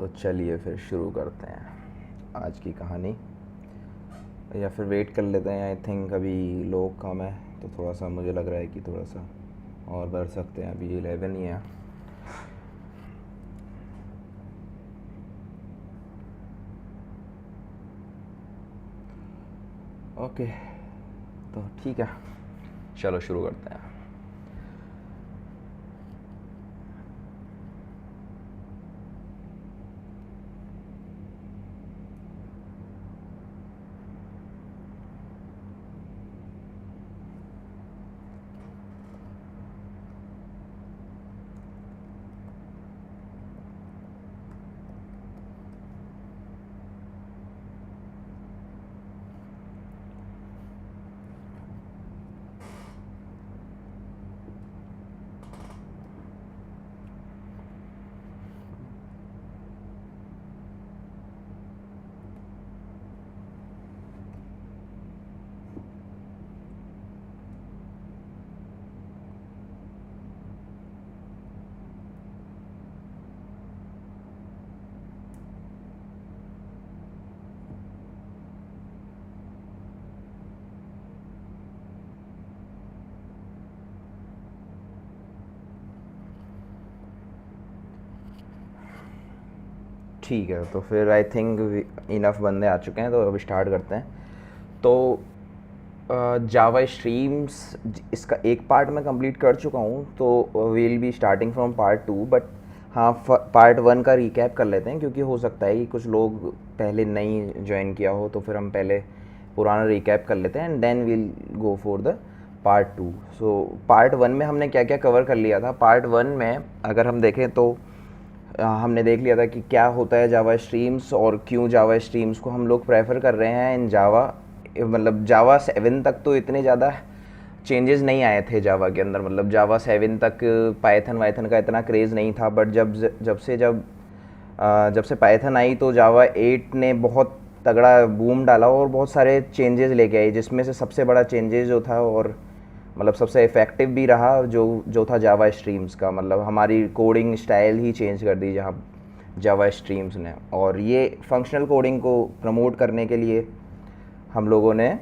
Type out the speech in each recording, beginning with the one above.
तो चलिए फिर शुरू करते हैं आज की कहानी, या फिर वेट कर लेते हैं। आई थिंक अभी लोग कम है तो थोड़ा सा मुझे लग रहा है कि थोड़ा सा और बढ़ सकते हैं। अभी 11 ही है। ओके, तो ठीक है, चलो शुरू करते हैं। ठीक है, तो फिर आई थिंक इनफ बंदे आ चुके हैं, तो अब स्टार्ट करते हैं। तो जावा स्ट्रीम्स इसका एक पार्ट मैं कंप्लीट कर चुका हूँ, तो we'll be starting from part 2। But हाँ, पार्ट 1 का रिकैप कर लेते हैं, क्योंकि हो सकता है कि कुछ लोग पहले नहीं ज्वाइन किया हो, तो फिर हम पहले पुराना रिकैप कर लेते हैं and then we'll go for the part 2। So part 1 में हमने क्या क्या कवर कर लिया था। पार्ट 1 में अगर हम देखें तो हमने देख लिया था कि क्या होता है जावा स्ट्रीम्स और क्यों जावा स्ट्रीम्स को हम लोग प्रेफर कर रहे हैं इन जावा। मतलब जावा 7 तक तो इतने ज़्यादा चेंजेस नहीं आए थे जावा के अंदर। मतलब जावा 7 तक पाइथन वाइथन का इतना क्रेज़ नहीं था। बट जब से पाइथन आई तो जावा 8 ने बहुत तगड़ा बूम डाला और बहुत सारे चेंजेस लेके आई, जिसमें से सबसे बड़ा चेंजेस जो था और मतलब सबसे इफ़ेक्टिव भी रहा जो था जावा स्ट्रीम्स का। मतलब हमारी कोडिंग स्टाइल ही चेंज कर दी जहाँ जावा स्ट्रीम्स ने। और ये फंक्शनल कोडिंग को प्रमोट करने के लिए हम लोगों ने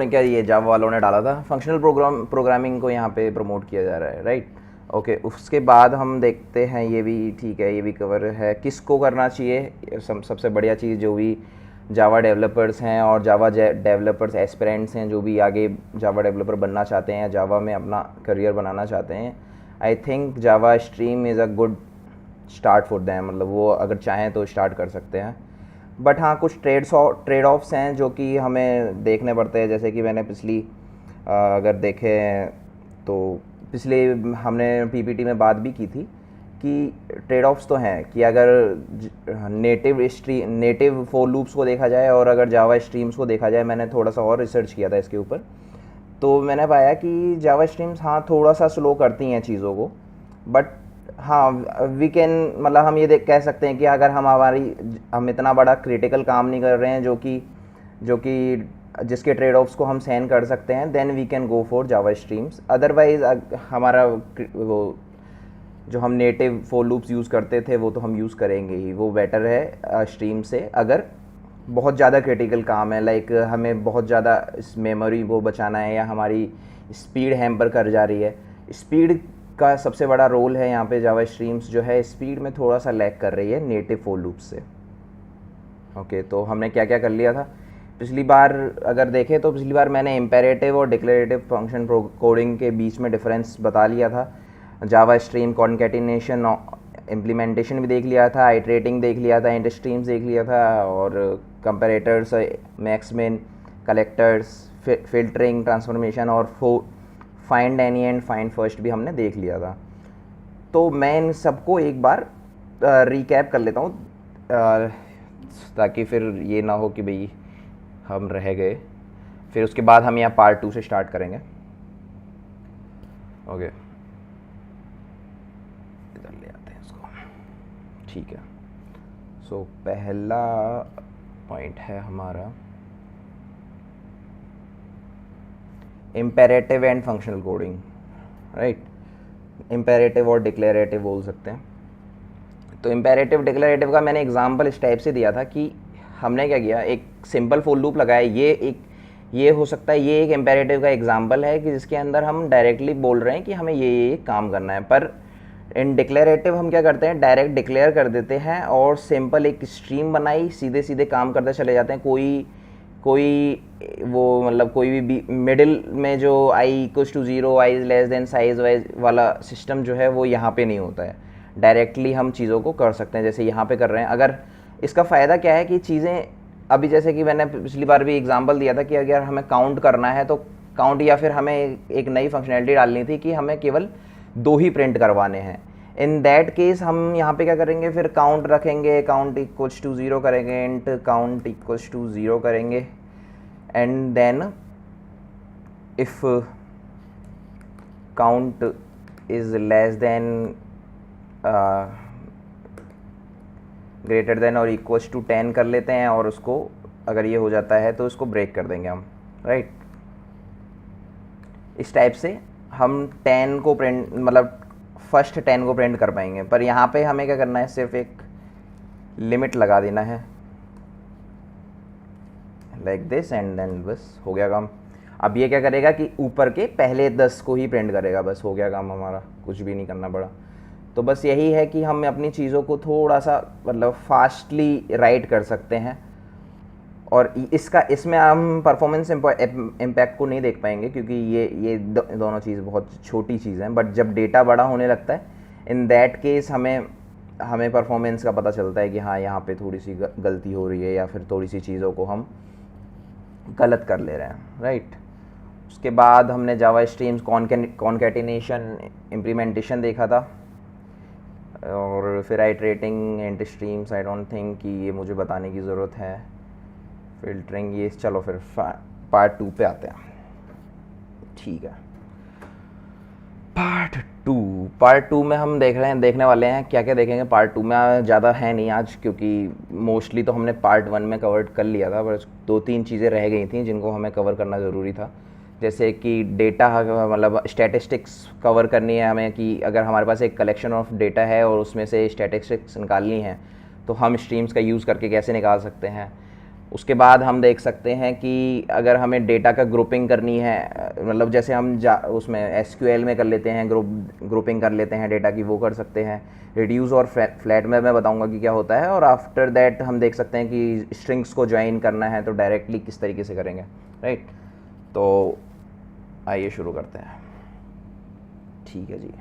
क्या, ये जावा वालों ने डाला था फंक्शनल प्रोग्रामिंग को यहाँ पे प्रमोट किया जा रहा है, राइट। ओके, उसके बाद हम देखते हैं, ये भी ठीक है, ये भी कवर है किसको करना चाहिए। सबसे बढ़िया चीज़ जो भी जावा डेवलपर्स हैं और जावा डेवलपर्स एस्पिरेंट्स हैं, जो भी आगे जावा डेवलपर बनना चाहते हैं, जावा में अपना करियर बनाना चाहते हैं, I think Java stream is a good start for them. मतलब वो अगर चाहें तो स्टार्ट कर सकते हैं। बट हाँ, कुछ ट्रेड ऑफ्स हैं जो कि हमें देखने पड़ते हैं। जैसे कि मैंने अगर देखें तो पिछले हमने पीपीटी में बात भी की थी कि ट्रेड ऑफ्स तो हैं कि अगर नेटिव फॉर लूप्स को देखा जाए और अगर जावा स्ट्रीम्स को देखा जाए, मैंने थोड़ा सा और रिसर्च किया था इसके ऊपर, तो मैंने पाया कि जावा स्ट्रीम्स हाँ थोड़ा सा स्लो करती हैं चीज़ों को। बट हाँ, वी कैन, मतलब हम ये देख कह सकते हैं कि अगर हम इतना बड़ा क्रिटिकल काम नहीं कर रहे हैं जो कि जिसके ट्रेड ऑफ्स को हम सहन कर सकते हैं, then we can go for Java streams. Otherwise हमारा वो जो हम नेटिव फॉर लूप्स यूज़ करते थे वो तो हम यूज़ करेंगे ही, वो बेटर है स्ट्रीम से। अगर बहुत ज़्यादा क्रिटिकल काम है, लाइक हमें बहुत ज़्यादा इस मेमोरी वो बचाना है या हमारी स्पीड हैम्पर कर जा रही है। स्पीड का सबसे बड़ा रोल है यहाँ पे। जावा स्ट्रीम्स जो है स्पीड में थोड़ा सा लैग कर रही है नेटिव फॉर लूप्स से। ओके, तो हमने क्या क्या कर लिया था पिछली बार। अगर देखें तो पिछली बार मैंने इम्पेरेटिव और डिक्लेरेटिव फंक्शन कोडिंग के बीच में डिफरेंस बता लिया था। जावा स्ट्रीम कॉन्केटिनेशन इम्प्लीमेंटेशन भी देख लिया था, आइट्रेटिंग देख लिया था, इंट स्ट्रीम्स देख लिया था, और comparators, max min, collectors, filtering, transformation और find any and find first भी हमने देख लिया था। तो मैं इन सबको एक बार रिकैप कर लेता हूँ, ताकि फिर ये ना हो कि भाई हम रह गए। फिर उसके बाद हम यहाँ पार्ट 2 से स्टार्ट करेंगे। ओके, इधर ले आते हैं इसको। ठीक है, सो पहला पॉइंट है हमारा imperative and functional coding, right. Imperative और डिक्लेरेटिव बोल सकते हैं। तो इम्पेरेटिव डिक्लेरेटिव का मैंने एग्जांपल इस टाइप से दिया था कि हमने क्या किया, एक सिंपल फॉर लूप लगाया। ये हो सकता है, ये एक इम्पेरेटिव का एग्जांपल है कि जिसके अंदर हम डायरेक्टली बोल रहे हैं कि हमें ये काम करना है। पर इन डिक्लेरेटिव हम क्या करते हैं, डायरेक्ट डिक्लेयर कर देते हैं और सिंपल एक स्ट्रीम बनाई, सीधे सीधे काम करते चले जाते हैं। कोई वो मतलब कोई भी मिडिल में जो i equals to 0, i is less than size wise वाला सिस्टम जो है वो यहाँ पे नहीं होता है। डायरेक्टली हम चीज़ों को कर सकते हैं जैसे यहाँ पे कर रहे हैं। अगर इसका फ़ायदा क्या है कि चीज़ें अभी जैसे कि मैंने पिछली बार भी एग्जांपल दिया था कि अगर हमें काउंट करना है तो काउंट, या फिर हमें एक नई फंक्शनैलिटी डालनी थी कि हमें केवल 2 ही प्रिंट करवाने हैं। इन दैट केस हम यहाँ पे क्या करेंगे, फिर काउंट रखेंगे, काउंट इक्वल्स टू 0 करेंगे, इंट काउंट इक्वल्स टू 0 करेंगे, and then if count is less than greater than और इक्वल्स टू 10 कर लेते हैं, और उसको अगर ये हो जाता है तो इसको ब्रेक कर देंगे हम, राइट। इस टाइप से हम 10 को प्रिंट, मतलब फर्स्ट 10 को प्रिंट कर पाएंगे। पर यहाँ पे हमें क्या करना है, सिर्फ एक लिमिट लगा देना है लाइक दिस, एंड देन बस हो गया काम। अब ये क्या करेगा कि ऊपर के पहले 10 को ही प्रिंट करेगा, बस हो गया काम हमारा, कुछ भी नहीं करना पड़ा। तो बस यही है कि हम अपनी चीज़ों को थोड़ा सा मतलब फास्टली राइट कर सकते हैं। और इसमें हम परफॉर्मेंस इम्पैक्ट को नहीं देख पाएंगे क्योंकि ये दोनों चीज़ बहुत छोटी चीज़ हैं। बट जब डेटा बड़ा होने लगता है, इन दैट केस हमें परफॉर्मेंस का पता चलता है कि हाँ यहाँ पे थोड़ी सी गलती हो रही है, या फिर थोड़ी सी चीज़ों को हम गलत कर ले रहे हैं, राइट। उसके बाद हमने जावा स्ट्रीम्स कॉन्कैटिनेशन इम्प्लीमेंटेशन देखा था, और फिर iterating int streams. I don't think कि ये मुझे बताने की ज़रूरत है। फिल्टरिंग, ये चलो फिर पार्ट 2 पे आते हैं, ठीक है। पार्ट टू में हम देखने वाले हैं क्या क्या देखेंगे। पार्ट 2 में ज़्यादा है नहीं आज, क्योंकि मोस्टली तो हमने पार्ट 1 में कवर कर लिया था, पर 2-3 चीज़ें रह गई थी जिनको हमें कवर करना ज़रूरी था। जैसे कि डेटा, मतलब स्टैटिस्टिक्स कवर करनी है हमें, कि अगर हमारे पास एक कलेक्शन ऑफ डेटा है और उसमें से स्टैटिस्टिक्स निकालनी है तो हम स्ट्रीम्स का यूज़ करके कैसे निकाल सकते हैं। उसके बाद हम देख सकते हैं कि अगर हमें डेटा का ग्रुपिंग करनी है, मतलब जैसे हम उसमें एसक्यूएल में कर लेते हैं, ग्रुपिंग कर लेते हैं डेटा की, वो कर सकते हैं। रिड्यूस और फ्लैट में मैं बताऊंगा कि क्या होता है। और आफ्टर दैट हम देख सकते हैं कि स्ट्रिंग्स को ज्वाइन करना है तो डायरेक्टली किस तरीके से करेंगे, राइट। तो आइए शुरू करते हैं, ठीक है जी।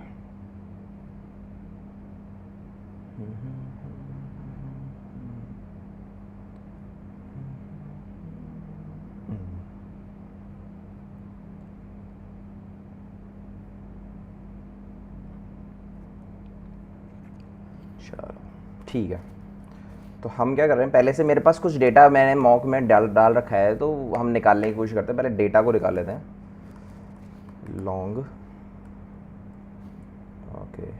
चलो ठीक है, तो हम क्या कर रहे हैं, पहले से मेरे पास कुछ डेटा मैंने मॉक में डाल रखा है, तो हम निकालने की कोशिश करते हैं। पहले डेटा को निकाल लेते हैं। लॉन्ग, ओके,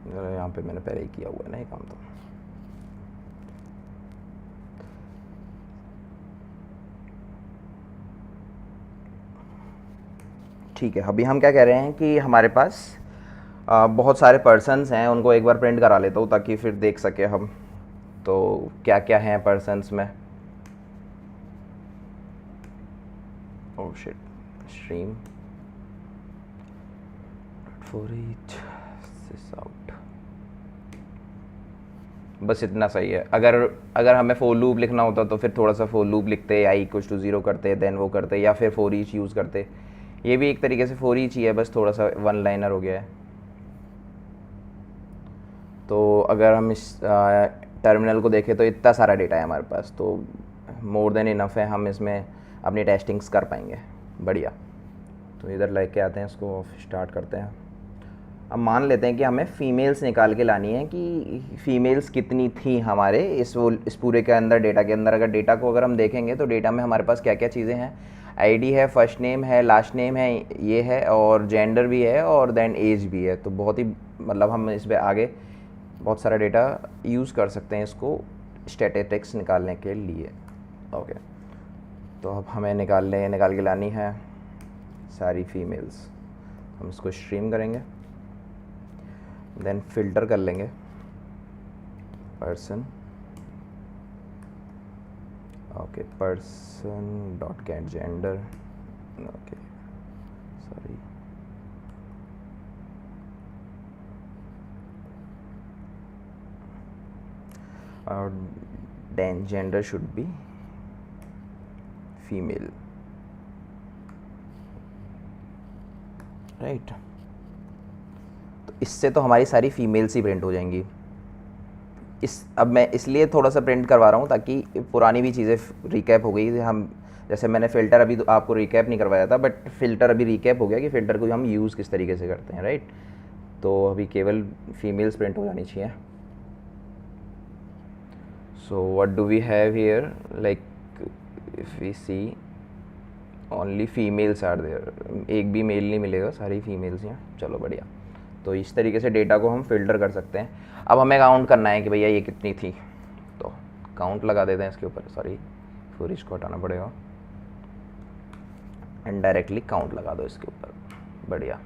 यहाँ पे मैंने पहले ही किया हुआ है ना ये काम। तो ठीक है, अभी हम क्या कह रहे हैं कि हमारे पास बहुत सारे पर्सन्स हैं, उनको एक बार प्रिंट करा लेता हूँ ताकि फिर देख सके हम तो क्या क्या हैं पर्सन्स में। Oh shit, stream for each this out, बस इतना सही है। अगर हमें फॉर लूप लिखना होता तो फिर थोड़ा सा फॉर लूप लिखते, i इक्वल्स टू 0 करते, देन वो करते, या फिर फॉर ईच यूज़ करते। ये भी एक तरीके से फॉर ईच ही है, बस थोड़ा सा वन लाइनर हो गया है। तो अगर हम इस टर्मिनल को देखें तो इतना सारा डेटा है हमारे पास, तो मोर देन इनफ है, हम इसमें अपनी टेस्टिंग्स कर पाएंगे, बढ़िया। तो इधर लेके आते हैं, इसको स्टार्ट करते हैं। अब मान लेते हैं कि हमें फ़ीमेल्स निकाल के लानी है कि फ़ीमेल्स कितनी थी हमारे इस पूरे के अंदर, डेटा के अंदर। अगर हम देखेंगे तो डेटा में हमारे पास क्या क्या चीज़ें हैं, आईडी है, फर्स्ट नेम है, लास्ट नेम है, ये है, और जेंडर भी है, और देन एज भी है। तो बहुत ही मतलब हम इस पर आगे बहुत सारा डेटा यूज़ कर सकते हैं इसको स्टैटिस्टिक्स निकालने के लिए, ओके। तो अब हमें निकाल के लानी है सारी फीमेल्स। हम इसको स्ट्रीम करेंगे, देन फिल्टर कर लेंगे person, okay person dot get gender, okay sorry और then gender should be female, right. तो इससे तो हमारी सारी फीमेल्स ही प्रिंट हो जाएंगी। अब मैं इसलिए थोड़ा सा प्रिंट करवा रहा हूँ ताकि पुरानी भी चीज़ें रिकैप हो गई। हम जैसे मैंने फ़िल्टर अभी तो आपको रिकैप नहीं करवाया था, बट फ़िल्टर अभी रिकैप हो गया कि फ़िल्टर को हम यूज़ किस तरीके से करते हैं, राइट। तो अभी केवल फीमेल्स प्रिंट हो जानी चाहिए। So what do we have here, like if we see only females are there, एक भी मेल नहीं मिलेगा, सारी फीमेल्स हैं। चलो बढ़िया। तो इस तरीके से डेटा को हम फिल्टर कर सकते हैं। अब हमें काउंट करना है कि भैया ये कितनी थी, तो काउंट लगा देते हैं इसके ऊपर, सॉरी फिर इसको हटाना पड़ेगा, इनडायरेक्टली काउंट लगा दो इसके ऊपर, बढ़िया।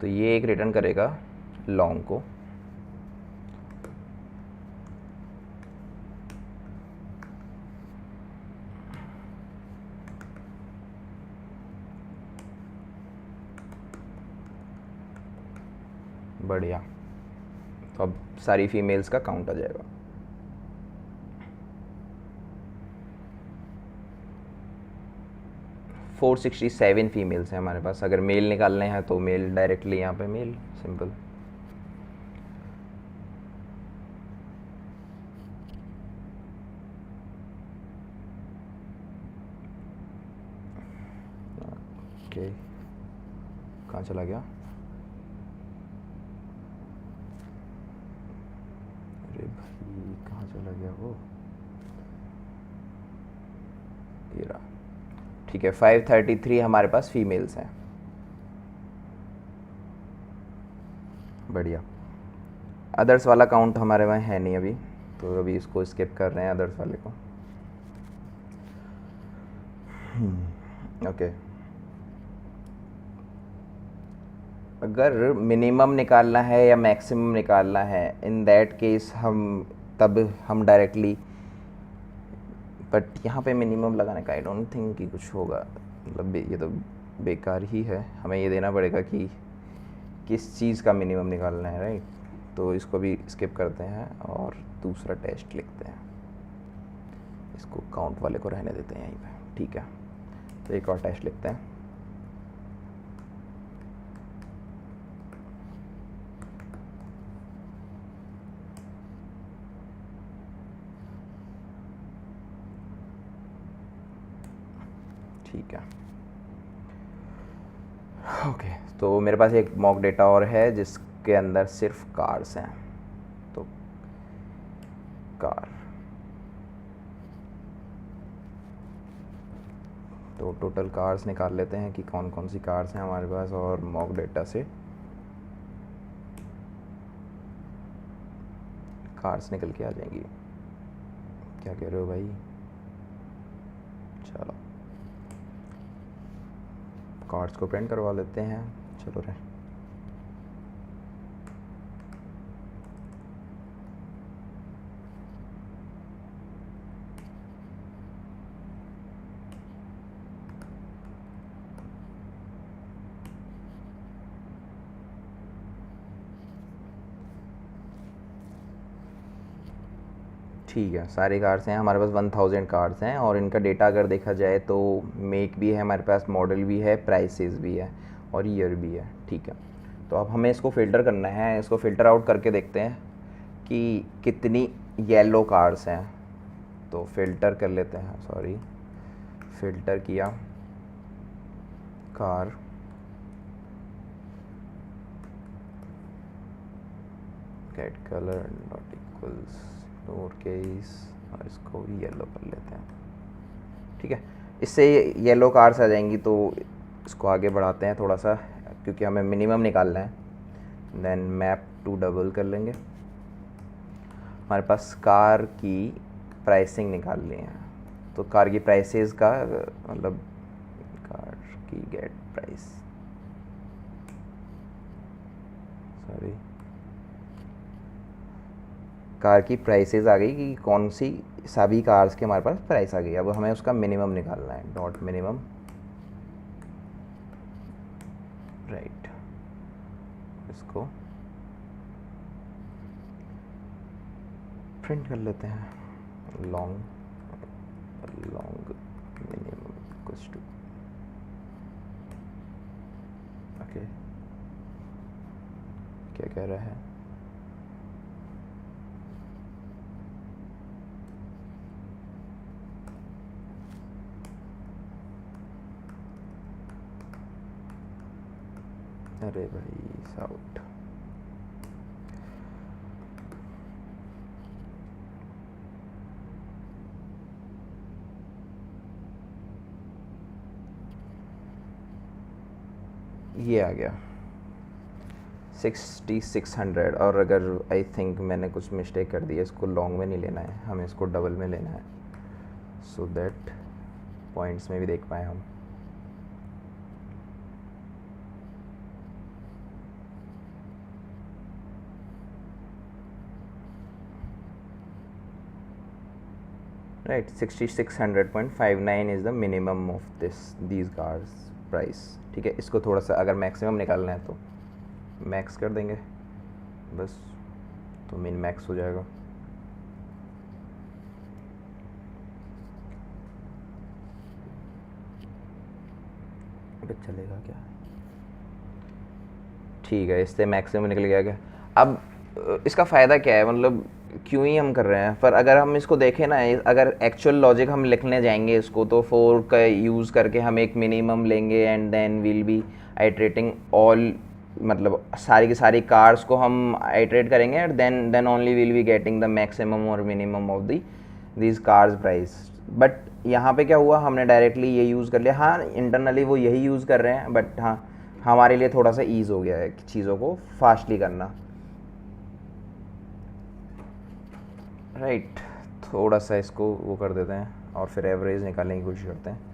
तो ये एक रिटर्न करेगा लॉन्ग को, बढ़िया। तो अब सारी फीमेल्स का काउंट आ जाएगा। फोर 467 फीमेल्स हैं हमारे पास। अगर मेल निकालने हैं तो मेल डायरेक्टली यहाँ पे मेल, सिंपल। ओके कहाँ चला गया, अरे भाई कहाँ चला गया वो, ये रहा। ठीक है 533 हमारे पास फीमेल्स हैं, बढ़िया। अदर्स वाला काउंट हमारे वहाँ है नहीं अभी, तो अभी इसको स्किप कर रहे हैं अदर्स वाले को। ओके अगर मिनिमम निकालना है या मैक्सिमम निकालना है, इन दैट केस हम डायरेक्टली, बट यहाँ पे मिनिमम लगाने का आई डोंट थिंक कि कुछ होगा, मतलब ये तो बेकार ही है। हमें ये देना पड़ेगा कि किस चीज़ का मिनिमम निकालना है, राइट। तो इसको भी स्किप करते हैं और दूसरा टेस्ट लिखते हैं, इसको काउंट वाले को रहने देते हैं यहीं पे, ठीक है। तो एक और टेस्ट लिखते हैं, ठीक है। ओके तो मेरे पास एक मॉक डेटा और है जिसके अंदर सिर्फ कार्स हैं, तो कार, तो टोटल कार्स निकाल लेते हैं कि कौन कौन सी कार्स हैं हमारे पास, और मॉक डेटा से कार्स निकल के आ जाएंगी। क्या कह रहे हो भाई, चलो कार्ड्स को प्रिंट करवा लेते हैं, चलो रे। ठीक है सारे कार्ड्स हैं हमारे पास, 1000 कार्ड्स हैं, और इनका डेटा अगर देखा जाए तो मेक भी है हमारे पास, मॉडल भी है, प्राइसेस भी है, और ईयर भी है, ठीक है। तो अब हमें इसको फ़िल्टर करना है, इसको फ़िल्टर आउट करके देखते हैं कि कितनी येलो कार्स हैं। तो फ़िल्टर कर लेते हैं, सॉरी फ़िल्टर किया car, get colour dot equals lower case, और इसको भी येलो कर लेते हैं, ठीक है। इससे येलो कार्स आ जाएंगी, तो इसको आगे बढ़ाते हैं थोड़ा सा क्योंकि हमें मिनिमम निकालना है। देन मैप टू डबल कर लेंगे, हमारे पास कार की प्राइसिंग निकालनी है, तो कार की प्राइसेस का मतलब कार की गेट प्राइस, सॉरी, कार की प्राइसेस आ गई कि कौन सी सभी कार्स के हमारे पास प्राइस आ गई। अब हमें उसका मिनिमम निकालना है, डॉट मिनिमम, राइट। इसको प्रिंट कर लेते हैं, long long minimum equals to, okay, क्या कह रहा है, अरे भाई साउट, ये आ गया 6600। और अगर आई थिंक मैंने कुछ मिस्टेक कर दी है, इसको लॉन्ग में नहीं लेना है, हमें इसको डबल में लेना है, सो दैट पॉइंट्स में भी देख पाए हम। Right, 6600.59 is the minimum of these cars price. ठीक है, इसको थोड़ा सा अगर मैक्सिमम निकालना है तो मैक्स कर देंगे बस, तो मिन मैक्स हो जाएगा। अबे चलेगा क्या, ठीक है, इससे मैक्सिमम निकल गया क्या। अब इसका फ़ायदा क्या है, मतलब क्यों ही हम कर रहे हैं। पर अगर हम इसको देखें ना, अगर एक्चुअल लॉजिक हम लिखने जाएंगे इसको, तो फोर का यूज़ करके हम एक मिनिमम लेंगे and then will be iterating all, मतलब सारी की सारी कार्स को हम आइट्रेट करेंगे and then only will be getting the maximum और minimum of these cars price. But यहाँ पे क्या हुआ, हमने डायरेक्टली ये यूज़ कर लिया। हाँ, इंटरनली वो यही यूज़ कर रहे हैं, बट हाँ हमारे लिए थोड़ा सा ईज़ हो गया है चीज़ों को फास्टली करना, राइट। थोड़ा सा इसको वो कर देते हैं और फिर एवरेज निकालने की कोशिश करते हैं।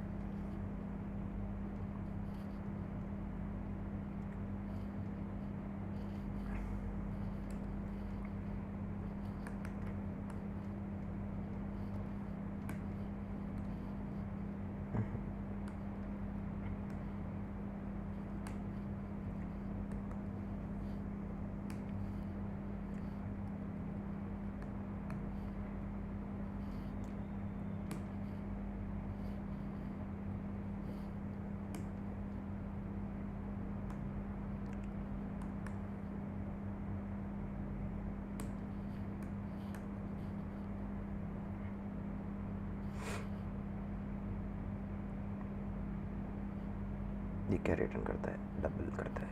ये क्या रिटर्न करता है, डबल करता है।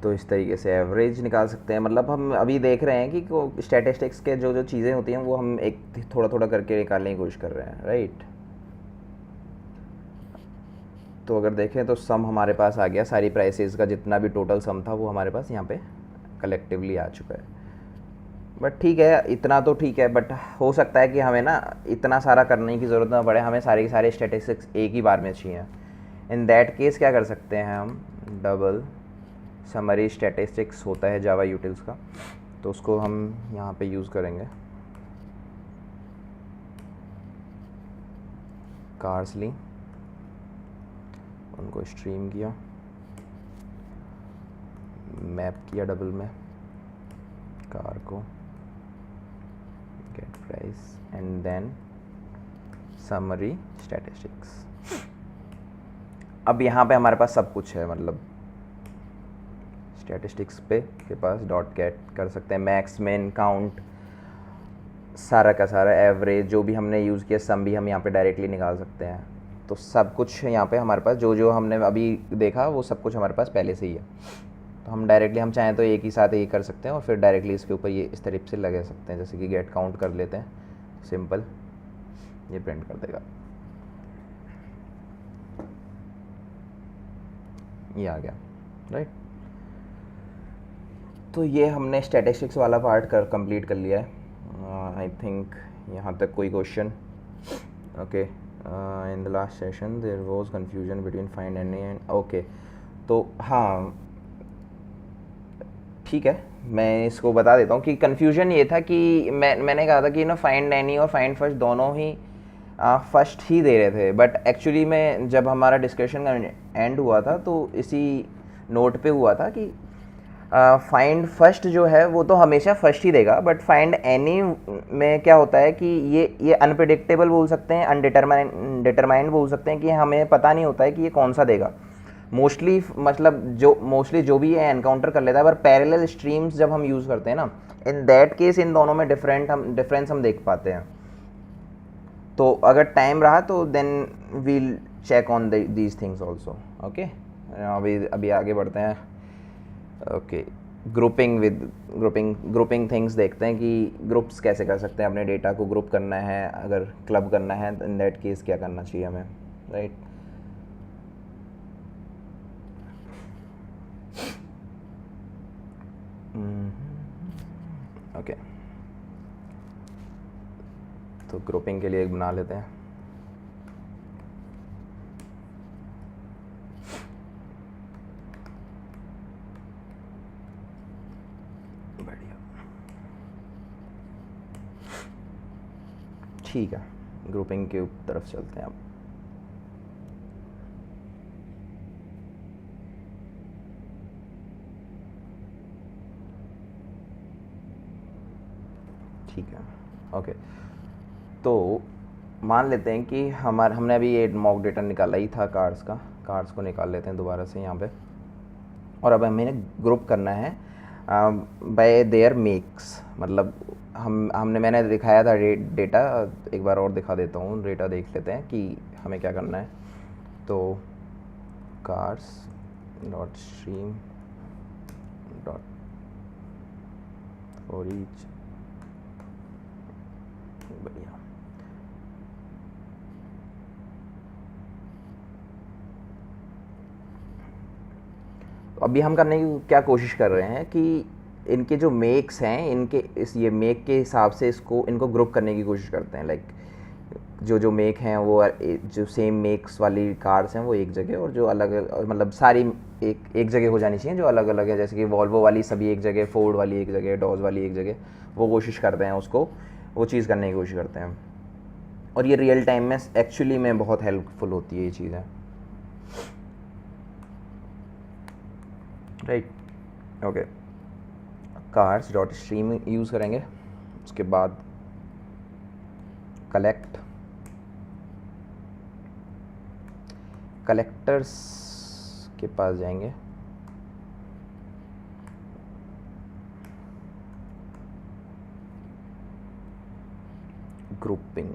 तो इस तरीके से एवरेज निकाल सकते हैं। मतलब हम अभी देख रहे हैं कि स्टैटिस्टिक्स के जो जो चीज़ें होती हैं वो हम एक थोड़ा थोड़ा करके निकालने की कोशिश कर रहे हैं, राइट। तो अगर देखें तो सम हमारे पास आ गया, सारी प्राइसेस का जितना भी टोटल सम था वो हमारे पास यहाँ पे कलेक्टिवली आ चुका है। बट ठीक है, इतना तो ठीक है, बट हो सकता है कि हमें ना इतना सारा करने की ज़रूरत ना पड़े, हमें सारे के सारे स्टैटिस्टिक्स एक ही बार में चाहिए। इन दैट केस क्या कर सकते हैं हम, डबल समरी स्टैटिस्टिक्स होता है जावा यूटिल्स का, तो उसको हम यहाँ पे यूज़ करेंगे। कार्स ली, उनको स्ट्रीम किया, मैप किया डबल में कार को, get price and then summary statistics. अब यहाँ पे हमारे पास सब कुछ है, मतलब स्टैटिस्टिक्स पे के पास डॉट गेट कर सकते हैं, मैक्स मिन काउंट सारा का सारा, एवरेज जो भी हमने यूज़ किया, सम भी हम यहाँ पे डायरेक्टली निकाल सकते हैं। तो सब कुछ यहाँ पे हमारे पास जो जो हमने अभी देखा वो सब कुछ हमारे पास पहले से ही है। तो हम डायरेक्टली हम चाहें तो एक ही साथ एक कर सकते हैं और फिर डायरेक्टली इसके ऊपर ये इस तरीके से लगा सकते हैं, जैसे कि गेट काउंट कर लेते हैं, सिंपल ये प्रिंट कर देगा, ये आ गया, राइट। तो ये हमने स्टैटिस्टिक्स वाला पार्ट कंप्लीट कर लिया है। आई थिंक यहाँ तक कोई question? Okay, in the last session there was confusion between find any and okay. तो हाँ ठीक है, मैं इसको बता देता हूँ कि कन्फ्यूजन ये था कि मैंने कहा था कि ना फाइंड एनी और फाइंड फर्स्ट दोनों ही फर्स्ट ही दे रहे थे, बट एक्चुअली में जब हमारा डिस्कशन का एंड हुआ था तो इसी नोट पे हुआ था कि फाइंड फर्स्ट जो है वो तो हमेशा फर्स्ट ही देगा, बट फाइंड एनी में क्या होता है कि ये अनप्रिडिक्टेबल बोल सकते हैं, डिटरमाइंड बोल सकते हैं कि हमें पता नहीं होता है कि ये कौन सा देगा। मोस्टली मतलब मोस्टली जो भी है एनकाउंटर कर लेता है, पर पैरेलल स्ट्रीम्स जब हम यूज़ करते हैं ना, इन दैट केस इन दोनों में डिफरेंस हम देख पाते हैं। तो अगर टाइम रहा तो then we'll check on these things also. Okay, अभी आगे बढ़ते हैं। ओके, ग्रुपिंग थिंग्स देखते हैं कि ग्रुप्स कैसे कर सकते हैं। अपने डेटा को ग्रुप करना है, अगर क्लब करना है इन दैट केस क्या करना चाहिए हमें, राइट? ओके, तो ग्रुपिंग के लिए एक बना लेते हैं। बढ़िया, ठीक है, ग्रुपिंग के तरफ चलते हैं अब। ठीक है, ओके, तो मान लेते हैं कि हमने अभी ये मॉक डेटा निकाला ही था कार्स को निकाल लेते हैं दोबारा से यहाँ पे। और अब हमें ग्रुप करना है बाय देयर मेक्स, मतलब मैंने दिखाया था डेटा, एक बार और दिखा देता हूँ। डेटा देख लेते हैं कि हमें क्या करना है। तो cars dot stream dot for each, बढ़िया। तो अभी हम करने की क्या कोशिश कर रहे हैं कि इनके जो मेक्स हैं, ये मेक के हिसाब से इनको ग्रुप करने की कोशिश करते हैं। लाइक जो मेक हैं वो जो सेम मेक्स वाली कार्स हैं वो एक जगह, और जो अलग मतलब सारी एक जगह हो जानी चाहिए जो अलग अलग है। जैसे कि वॉल्वो वाली सभी एक जगह, फोर्ड वाली एक जगह, डॉज वाली एक जगह, वो कोशिश करते हैं वो चीज़ करने की कोशिश करते हैं। और ये रियल टाइम में एक्चुअली में बहुत हेल्पफुल होती है ये चीज़ें, right? Okay, cars dot stream use करेंगे, उसके बाद कलेक्टर्स के पास जाएंगे, ग्रुपिंग।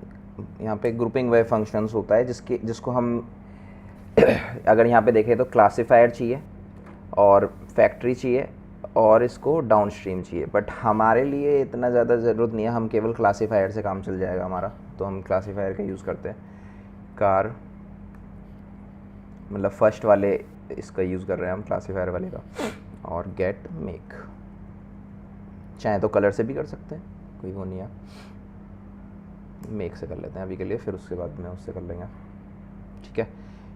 यहाँ पे ग्रुपिंग वे फंक्शंस होता है जिसको हम अगर यहाँ पे देखें तो क्लासिफायर चाहिए और फैक्ट्री चाहिए और इसको डाउन स्ट्रीम चाहिए, बट हमारे लिए इतना ज़्यादा ज़रूरत नहीं है, हम केवल क्लासिफायर से काम चल जाएगा हमारा। तो हम क्लासिफायर का यूज़ करते हैं। कार मतलब फर्स्ट वाले इसका यूज़ कर रहे हैं हम, क्लासिफायर वाले का। और गेट मेक, चाहे तो कलर से भी कर सकते हैं, कोई वो नहीं है। मेक से कर लेते हैं अभी के लिए, फिर उसके बाद में उससे कर लेंगे, ठीक है।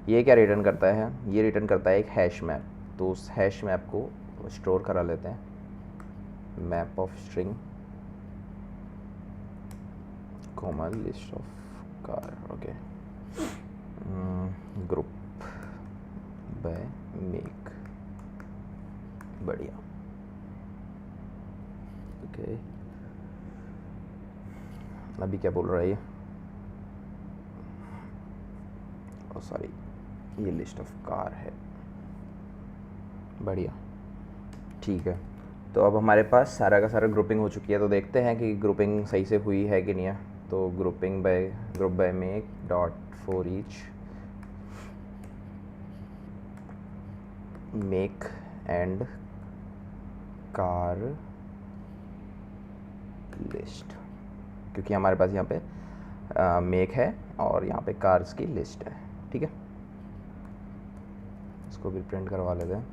ये क्या रिटर्न करता है? ये रिटर्न करता है एक हैश मैप। तो उस हैश मैप को स्टोर करा लेते हैं, map of string comma list of car. Okay, group by make, बढ़िया। ओके, अभी क्या बोल रहा है ये? सॉरी, ये लिस्ट ऑफ कार है, बढ़िया, ठीक है। तो अब हमारे पास सारा का सारा ग्रुपिंग हो चुकी है। तो देखते हैं कि ग्रुपिंग सही से हुई है कि नहीं है। तो group by make dot for each make and car list, क्योंकि हमारे पास यहाँ पे मेक है और यहाँ पे कार्स की लिस्ट है, ठीक है। इसको भी प्रिंट करवा लेते हैं।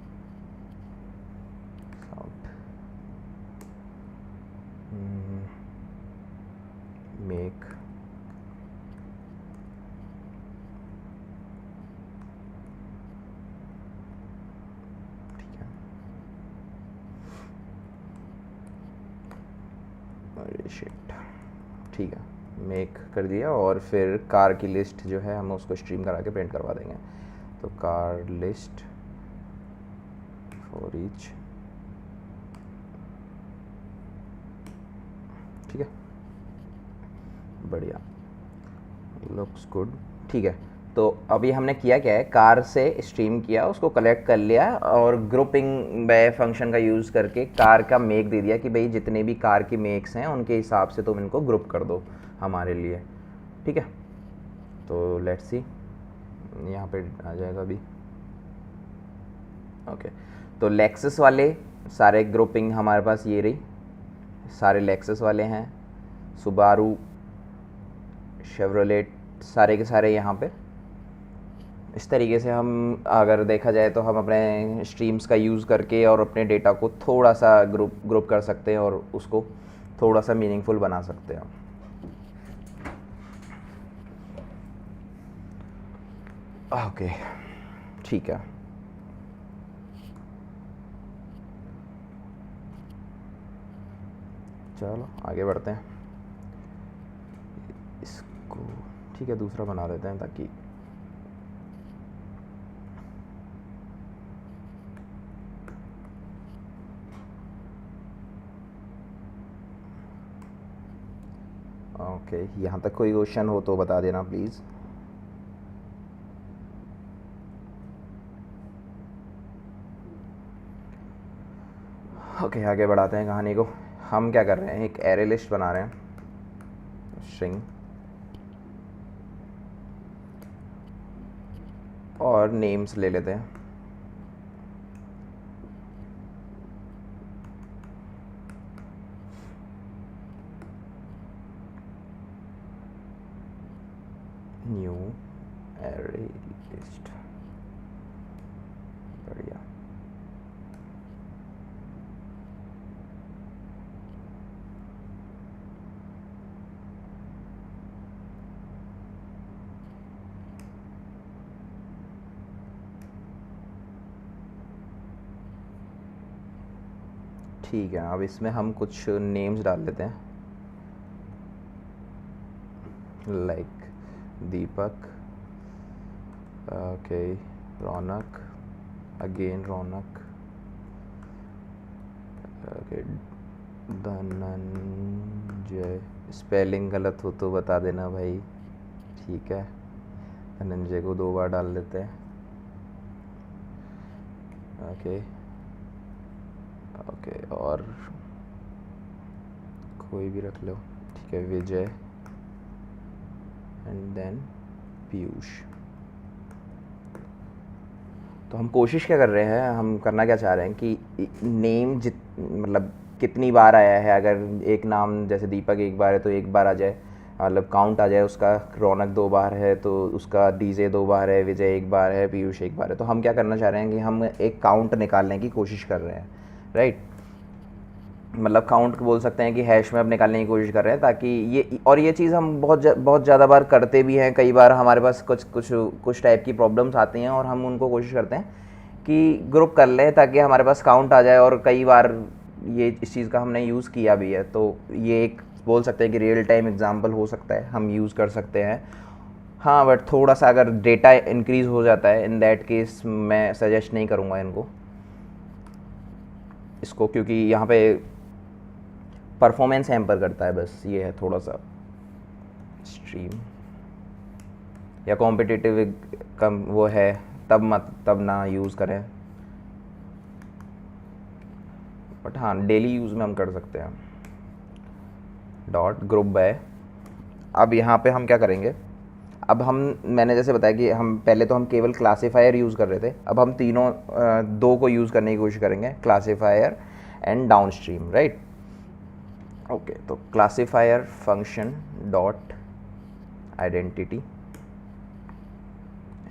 शिट, ठीक है, मेक कर दिया। और फिर कार की लिस्ट जो है हम उसको स्ट्रीम करा के प्रिंट करवा देंगे। तो कार लिस्ट फॉर ईच, ठीक है, बढ़िया, लुक्स गुड, ठीक है। तो अभी हमने किया क्या है, कार से स्ट्रीम किया, उसको कलेक्ट कर लिया और ग्रुपिंग बाय फंक्शन का यूज़ करके कार का मेक दे दिया कि भाई जितने भी कार की मेक्स हैं उनके हिसाब से तुम इनको ग्रुप कर दो हमारे लिए, ठीक है। तो लेट्स सी, यहाँ पे आ जाएगा अभी, ओके। तो लेक्सस वाले सारे ग्रुपिंग हमारे पास ये रही, सारे लेक्सस वाले हैं, सुबारू, शेवरोलेट, सारे के सारे यहाँ पे। इस तरीके से हम अगर देखा जाए तो हम अपने स्ट्रीम्स का यूज़ करके और अपने डेटा को थोड़ा सा ग्रुप कर सकते हैं और उसको थोड़ा सा मीनिंगफुल बना सकते हैं। ओके, ठीक है, चलो आगे बढ़ते हैं इसको, ठीक है, दूसरा बना देते हैं ताकि ओके। यहाँ तक कोई क्वेश्चन हो तो बता देना प्लीज़। ओके, आगे बढ़ाते हैं कहानी को। हम क्या कर रहे हैं, एक एरे लिस्ट बना रहे हैं, स्ट्रिंग, और नेम्स ले लेते हैं। न्यू एरे लिस्ट, बढ़िया। ठीक है, अब इसमें हम कुछ नेम्स डाल लेते हैं, लाइक दीपक, ओके, रौनक, अगेन रौनक, ओके, धनंजय, स्पेलिंग गलत हो तो बता देना भाई, ठीक है। धनंजय को 2 बार डाल लेते हैं, ओके ओके, और कोई भी रख लो, ठीक है, विजय, एंड देन पीयूष। तो हम कोशिश क्या कर रहे हैं, हम करना क्या चाह रहे हैं कि नेम मतलब कितनी बार आया है, अगर एक नाम जैसे दीपक एक बार है तो एक बार आ जाए, मतलब काउंट आ जाए उसका। रौनक 2 बार है तो उसका डीजे 2 बार है, विजय 1 बार है, पीयूष 1 बार है। तो हम क्या करना चाह रहे हैं कि हम एक काउंट निकालने की कोशिश कर रहे हैं, राइट। मतलब काउंट बोल सकते हैं कि हैश में अब निकालने की कोशिश कर रहे हैं, ताकि ये, और ये चीज़ हम बहुत ज़्यादा बार करते भी हैं। कई बार हमारे पास कुछ टाइप की प्रॉब्लम्स आती हैं और हम उनको कोशिश करते हैं कि ग्रुप कर लें ताकि हमारे पास काउंट आ जाए। और कई बार ये इस चीज़ का हमने यूज़ किया भी है, तो ये एक बोल सकते हैं कि रियल टाइम एग्जाम्पल हो सकता है, हम यूज़ कर सकते हैं। हाँ, बट थोड़ा सा अगर डेटा इंक्रीज़ हो जाता है, इन दैट केस मैं सजेस्ट नहीं करूँगा इसको, क्योंकि यहाँ पे परफॉर्मेंस हैम्पर करता है, बस ये है थोड़ा सा। स्ट्रीम या कॉम्पिटिटिव कम वो है, तब ना यूज़ करें, बट हाँ डेली यूज़ में हम कर सकते हैं। डॉट ग्रुप बाय, अब यहाँ पे हम क्या करेंगे, अब मैंने जैसे बताया कि हम पहले तो हम केवल क्लासीफायर यूज़ कर रहे थे, अब हम तीनों 2 को यूज़ करने की कोशिश करेंगे, classifier and down stream, right. Okay, तो classifier function dot identity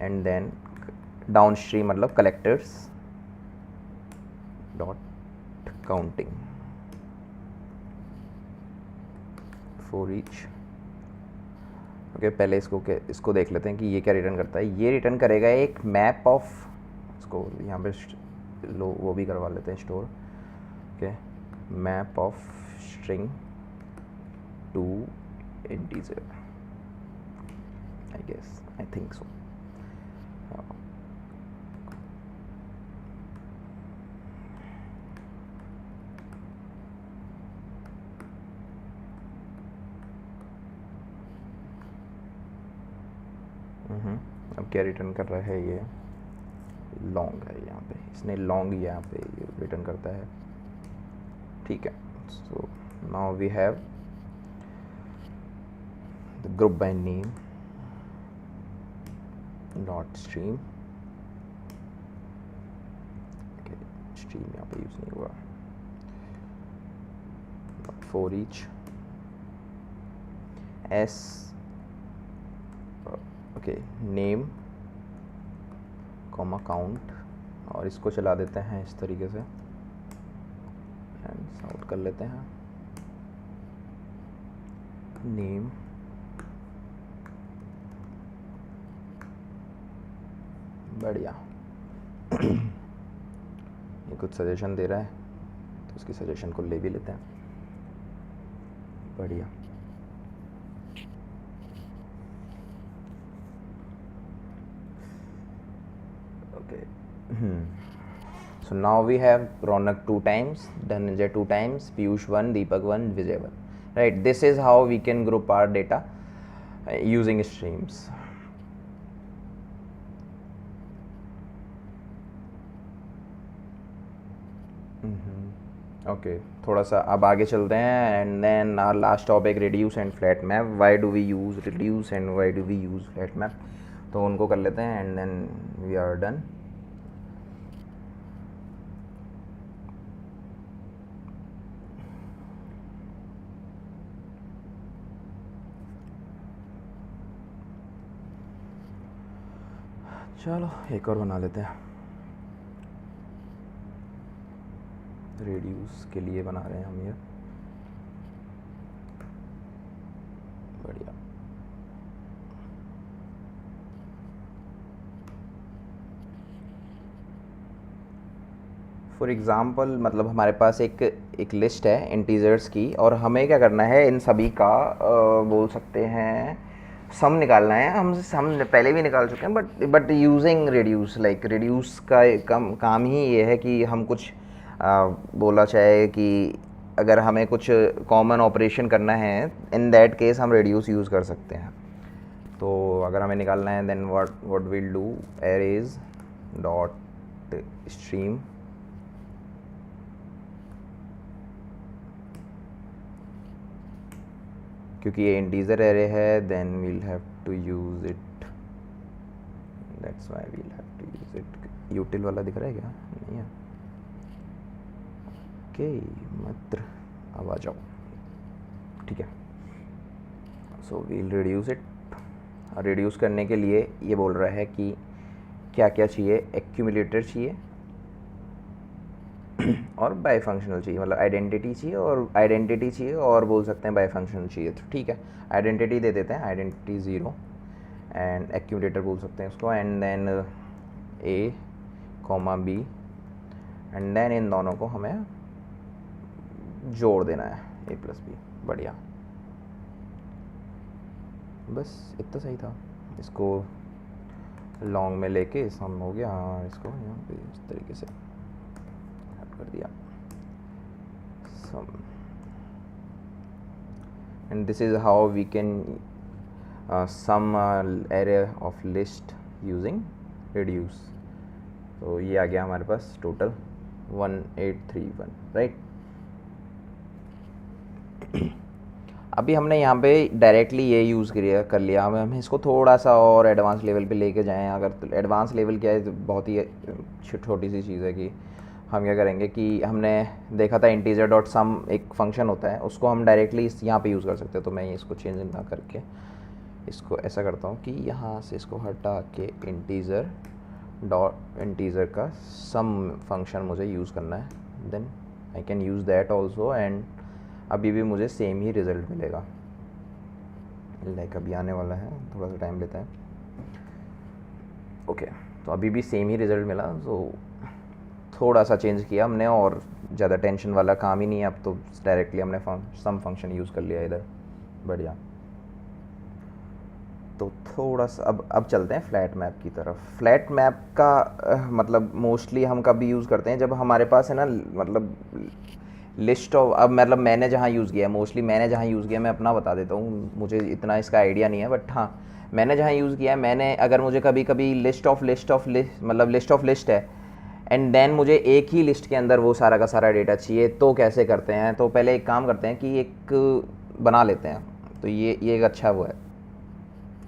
and then down stream मतलब collectors dot counting for each. Okay, पहले इसको देख लेते हैं कि ये क्या रिटर्न करता है। ये रिटर्न करेगा एक मैप ऑफ, इसको यहाँ पे लो वो भी करवा लेते हैं store. Okay, map of string to integer, I guess, I think so. अब क्या रिटर्न कर रहा है ये, लॉन्ग है यहाँ पे, इसने लॉन्ग यहाँ पे रिटर्न करता है, ठीक है. So now we have the group by name dot stream. Stream यहाँ पे यूज़ नहीं हुआ. For each S, okay, name comma count, और इसको चला देते हैं इस तरीके से एंड आउट कर लेते हैं. नेम बढ़िया. ये कुछ सजेशन दे रहा है तो उसकी सजेशन को ले भी लेते हैं. बढ़िया. So now we have Ronak 2 times, Dhananjay 2 times, Piyush 1, Deepak 1, Vijay 1. Right, this is how we can group our data using streams. Okay, थोड़ा सा अब आगे चलते हैं. And then our last topic, reduce and flat map. Why do we use reduce and why do we use flat map, तो उनको कर लेते हैं and then we are done. चलो एक और बना लेते हैं. रेडियस के लिए बना रहे हैं हम ये. बढ़िया. फॉर एग्ज़ाम्पल, मतलब हमारे पास एक लिस्ट है इंटीजर्स की, और हमें क्या करना है, इन सभी का बोल सकते हैं सम निकालना है. हम पहले भी निकाल चुके हैं, but using reduce. Like reduce का काम ही ये है कि हम कुछ बोला चाहे कि अगर हमें कुछ कॉमन ऑपरेशन करना है, इन दैट केस हम रिड्यूस यूज़ कर सकते हैं. तो अगर हमें निकालना है, then what will do, arrays dot stream क्योंकि ये इंटीजर एरे है, then we'll have to use it. That's why we'll have to use it. Util वाला दिख रहा है क्या? नहीं है. ओके, मित्र अब आ जाओ. ठीक है. So we'll reduce it. Reduce करने के लिए ये बोल रहा है कि क्या क्या चाहिए, एक्यूमुलेटर चाहिए और बाई फंक्शनल चाहिए, मतलब आइडेंटिटी चाहिए और बोल सकते हैं बाई फंक्शनल चाहिए. तो ठीक है, आइडेंटिटी दे देते हैं, आइडेंटिटी 0, एंड एक्यूमुलेटर बोल सकते हैं उसको, and then a comma b, and then इन दोनों को हमें जोड़ देना है, ए प्लस बी. बढ़िया, बस इतना सही था. इसको लॉन्ग में लेके सम हो गया. हाँ, इसको यहाँ पे इस तरीके से कर दिया sum, and this is how we can sum array of list using reduce. तो ये आ गया हमारे पास टोटल 1831, राइट. अभी हमने यहाँ पे डायरेक्टली ये यूज़ कर लिया. हमें इसको थोड़ा सा और एडवांस लेवल पे लेके जाएं. अगर तो एडवांस लेवल क्या है, तो बहुत ही छोटी सी चीज़ है कि हम क्या करेंगे कि हमने देखा था इंटीजर डॉट सम एक फंक्शन होता है, उसको हम डायरेक्टली यहाँ पे यूज़ कर सकते हैं. तो मैं इसको चेंज ना करके इसको ऐसा करता हूँ कि यहाँ से इसको हटा के इंटीजर का सम फंक्शन मुझे यूज़ करना है. Then I can use that also, and अभी भी मुझे सेम ही रिज़ल्ट मिलेगा. लाइक अभी आने वाला है, थोड़ा सा टाइम लेता है. ओके, तो अभी भी सेम ही रिज़ल्ट मिला. तो थोड़ा सा चेंज किया हमने, और ज़्यादा टेंशन वाला काम ही नहीं है अब. तो डायरेक्टली हमने सम फंक्शन यूज़ कर लिया इधर. बढ़िया। तो थोड़ा सा अब चलते हैं फ्लैट मैप की तरफ। फ्लैट मैप का मतलब मोस्टली हम कब यूज़ करते हैं, जब हमारे पास है ना मतलब लिस्ट ऑफ, अब मतलब मैंने जहाँ यूज़ किया है, मोस्टली मैंने जहाँ यूज़ किया है, मैं अपना बता देता हूँ, मुझे इतना इसका आइडिया नहीं है, बट हाँ मैंने जहाँ यूज़ किया है, मैंने अगर मुझे कभी कभी लिस्ट ऑफ मतलब लिस्ट ऑफ लिस्ट है एंड देन मुझे एक ही लिस्ट के अंदर वो सारा का सारा डेटा चाहिए, तो कैसे करते हैं, तो पहले एक काम करते हैं कि एक बना लेते हैं। तो ये एक अच्छा वो है,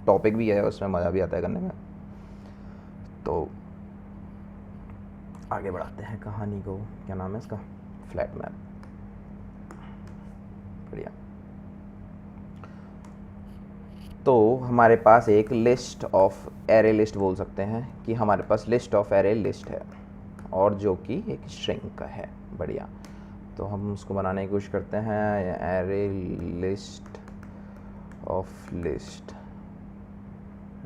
टॉपिक भी है, उसमें मज़ा भी आता है करने में। तो आगे बढ़ाते हैं कहानी को। क्या नाम है इसका? Flat map. बढ़िया। तो हमारे पास एक लिस्ट ऑफ एरे लिस्ट बोल सकते हैं कि हमारे पास लिस्ट ऑफ एरे लिस्ट है, और जो कि एक स्ट्रिंग का है। बढ़िया। तो हम उसको बनाने की कोशिश करते हैं, array list of list,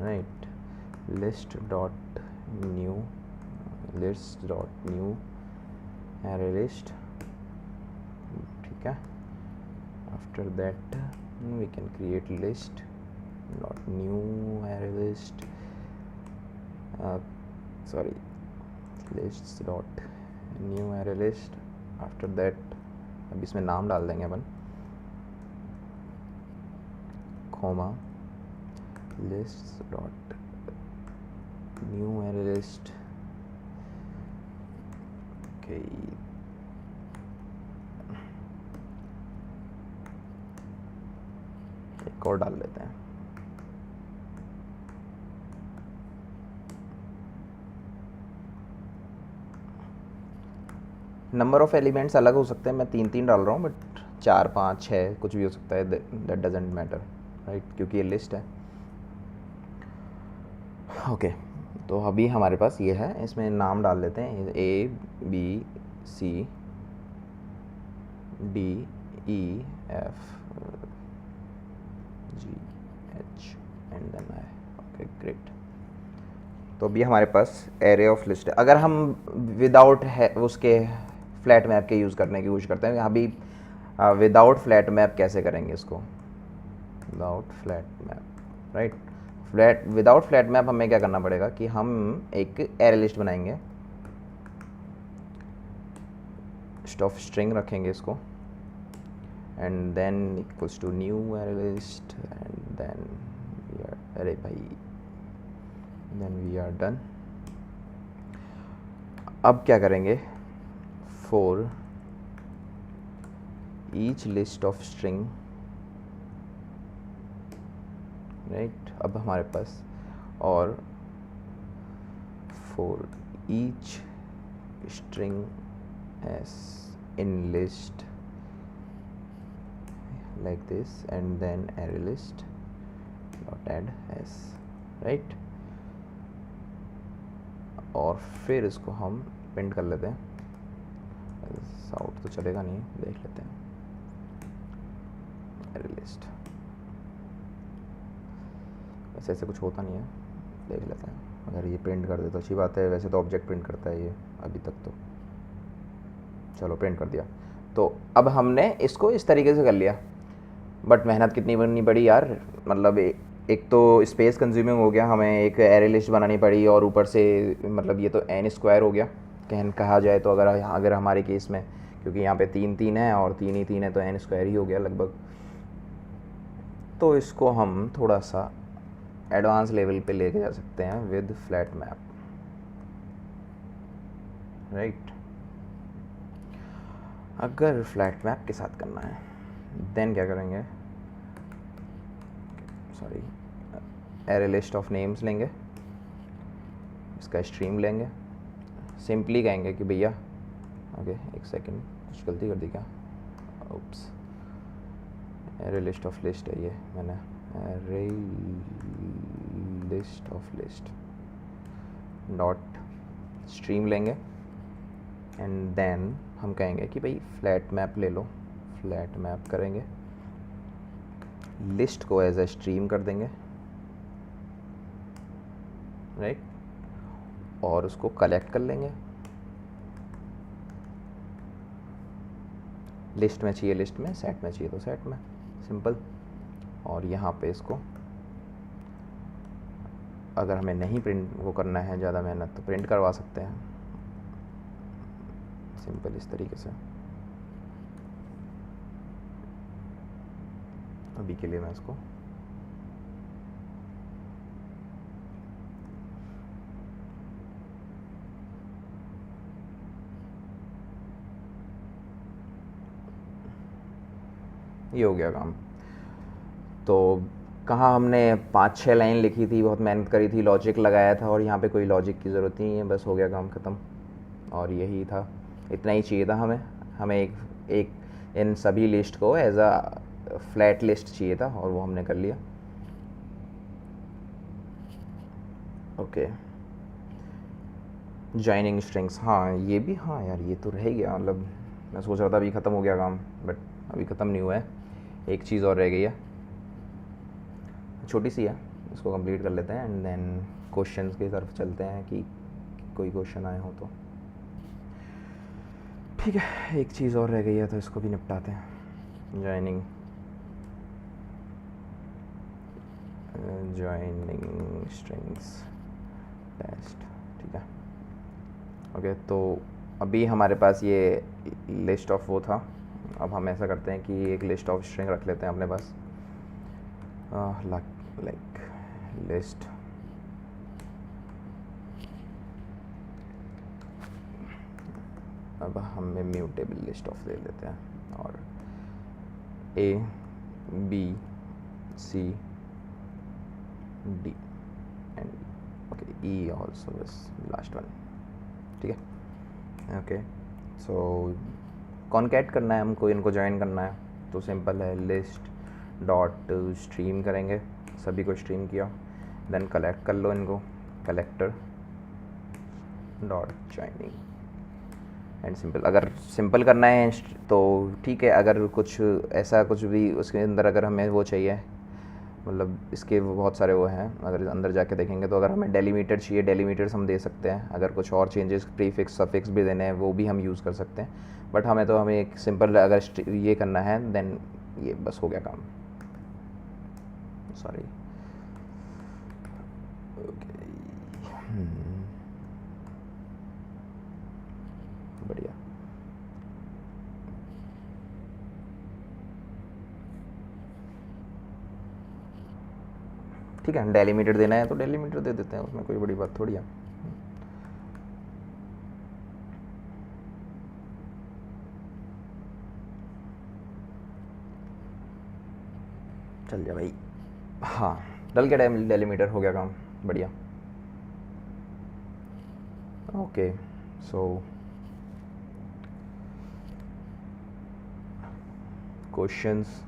right, list dot new, list dot new array list, ठीक है। After that we can create list dot new array list, sorry, lists dot new array list। After that अब इसमें नाम डाल देंगे अपन, comma list dot new array list। Okay, एक और डाल लेते हैं। नंबर ऑफ़ एलिमेंट्स अलग हो सकते हैं, मैं 3 डाल रहा हूँ, बट 4 5 6 कुछ भी हो सकता है, दैट डजेंट मैटर, राइट, क्योंकि ये लिस्ट है। ओके, तो अभी हमारे पास ये है, इसमें नाम डाल लेते हैं A B C D E F G H and then I। Okay great. तो अभी हमारे पास एरे ऑफ लिस्ट है। अगर हम विदाउट है उसके फ्लैट मैप के यूज़ करने की कोशिश करते हैं, अभी विदाउट फ्लैट मैप कैसे करेंगे इसको, without flat map, right. Without flat map हमें क्या करना पड़ेगा कि हम एक एरे लिस्ट बनाएंगे, ऑफ स्ट्रिंग रखेंगे इसको, and then equals to new array list, and then we are, अरे भाई, देन वी आर डन। अब क्या करेंगे, for each list of string, right, अब हमारे पास, और for each string S in list like this, and then array list dot add s, right। और फिर इसको हम प्रिंट कर लेते हैं, आउट तो चलेगा नहीं, देख लेते हैं, array list, वैसे ऐसे कुछ होता नहीं है, देख लेते हैं, अगर ये प्रिंट कर दे तो अच्छी बात है, वैसे तो ऑब्जेक्ट प्रिंट करता है ये अभी तक तो, चलो प्रिंट कर दिया। तो अब हमने इसको इस तरीके से कर लिया, बट मेहनत कितनी करनी पड़ी यार, मतलब एक तो स्पेस कंज्यूमिंग हो गया, हमें एक एरे लिस्ट बनानी पड़ी, और ऊपर से मतलब ये तो n स्क्वायर हो गया कहा जाए तो, अगर हमारे केस में, क्योंकि यहाँ पे 3 3 है और 3 ही 3 है, तो n स्क्वायर ही हो गया लगभग। तो इसको हम थोड़ा सा एडवांस लेवल पे लेके जा सकते हैं विद फ्लैट मैप, राइट। अगर फ्लैट मैप के साथ करना है देन क्या करेंगे, sorry, array list of names लेंगे, इसका स्ट्रीम लेंगे, सिंपली कहेंगे कि भैया, ओके एक सेकंड, कुछ गलती कर दी क्या, oops, array list of list है ये, मैंने array list of list dot stream लेंगे, एंड देन हम कहेंगे कि भाई फ्लैट मैप ले लो, फ्लैट मैप करेंगे, लिस्ट को एज ए स्ट्रीम कर देंगे, राइट, और उसको कलेक्ट कर लेंगे, लिस्ट में चाहिए लिस्ट में, सेट में चाहिए तो सेट में, सिंपल। और यहाँ पे इसको अगर हमें नहीं प्रिंट वो करना है ज़्यादा मेहनत तो प्रिंट करवा सकते हैं सिंपल इस तरीके से। अभी के लिए मैं इसको ये हो गया काम। तो कहाँ हमने 5-6 लाइन लिखी थी, बहुत मेहनत करी थी, लॉजिक लगाया था, और यहाँ पे कोई लॉजिक की ज़रूरत नहीं है, बस हो गया काम ख़त्म। और यही था, इतना ही चाहिए था हमें एक इन सभी लिस्ट को एज अ फ्लैट लिस्ट चाहिए था और वो हमने कर लिया। ओके, जॉइनिंग स्ट्रिंग्स, हाँ ये भी, हाँ यार ये तो रह गया, मतलब मैं सोच रहा था अभी ख़त्म हो गया काम, बट अभी ख़त्म नहीं हुआ है, एक चीज़ और रह गई है, छोटी सी है, इसको कंप्लीट कर लेते हैं एंड देन क्वेश्चंस की तरफ चलते हैं कि कोई क्वेश्चन आए हो तो। ठीक है, एक चीज़ और रह गई है तो इसको भी निपटाते हैं। जॉइनिंग स्ट्रिंग्स टेस्ट, ठीक है। ओके, तो अभी हमारे पास ये लिस्ट ऑफ वो था, अब हम ऐसा करते हैं कि एक लिस्ट ऑफ स्ट्रिंग रख लेते हैं अपने पास, लाइक लिस्ट अब हम इम्यूटेबल लिस्ट ऑफ ले लेते हैं और A B C D and okay E also बस लास्ट वन, ठीक है। ओके, सो कॉन्कैट करना है हमको, इनको ज्वाइन करना है, तो सिंपल है, लिस्ट डॉट स्ट्रीम करेंगे, सभी को स्ट्रीम किया, देन कलेक्ट कर लो इनको, collector dot joining and simple. अगर सिंपल करना है तो ठीक है, अगर कुछ ऐसा कुछ भी उसके अंदर अगर हमें वो चाहिए, मतलब इसके बहुत सारे वो हैं, अगर अंदर जाके देखेंगे तो अगर हमें डेलीमीटर चाहिए, डेलीमीटर्स हम दे सकते हैं, अगर कुछ और चेंजेस प्रीफिक्स सफिक्स भी देने हैं वो भी हम यूज़ कर सकते हैं, बट हमें एक सिंपल अगर ये करना है देन ये बस हो गया काम। सॉरी, बढ़िया, ठीक है, डेलीमीटर देना है तो डेलीमीटर दे देते हैं, उसमें कोई बड़ी बात थोड़ी है। चल जा भाई, हाँ डल के डेलीमीटर हो गया काम, बढ़िया। ओके, सो क्वेश्चंस,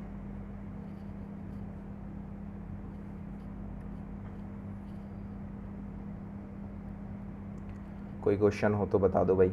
कोई क्वेश्चन हो तो बता दो भाई।